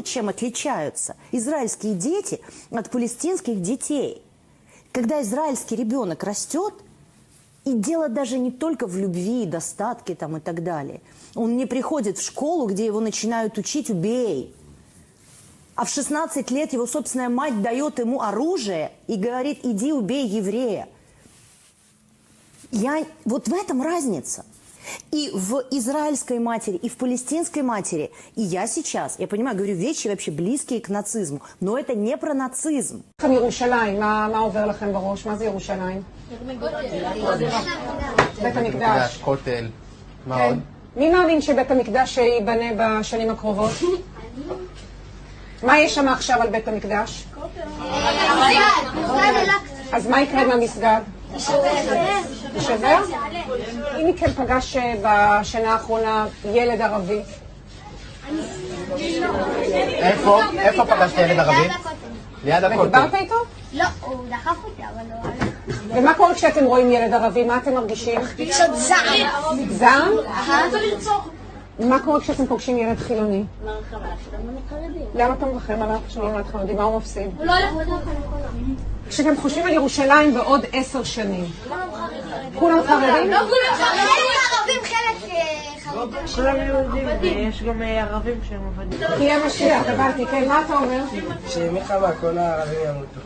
вот чем отличаются израильские дети от палестинских детей. Когда израильский ребенок растет, и дело даже не только в любви, достатке там и так далее. Он не приходит в школу, где его начинают учить «убей». А в 16 лет его собственная мать дает ему оружие и говорит «иди убей еврея». Вот в этом разница. И в израильской матери, и в палестинской матери. И я сейчас, я понимаю, говорю вещи вообще близкие к нацизму, но это не про нацизм. ירושלים, מה עובר לכם בראש? מה זה ירושלים? בית המקדש. כותל, מה עוד? מי מאמין שבית המקדש ייבנה בשנים הקרובות? מה יש שם עכשיו על בית המקדש? אז מה יקרה עם המסגד? יישבר? אם מכן פגש בשנה האחרונה ילד ערבי? איפה פגשת ילד ערבי? ליד הכותל. ודיברת איתו? לא, הוא דחף אותי, אבל לא הלך. ומה קורה כשאתם רואים ילד ערבי? מה אתם מרגישים? פשוט זעם. זעם? מה קורה כשאתם פוגשים ילד חילוני? למה אתה מרחם עליו כשאתם ילד חילוני? מה הוא מפסיד? הוא לא הולך לדעת. כשאתם חושבים על ירושלים בעוד 10 שנים, כולם חרדים? לא כולם חרדים, ערבים חלק חרדים. כולם יהודים, ויש גם ערבים שהם עובדים. תהיה משיח, הבנתי, כן, מה אתה אומר? שמלחמה כל הערבים ימותו.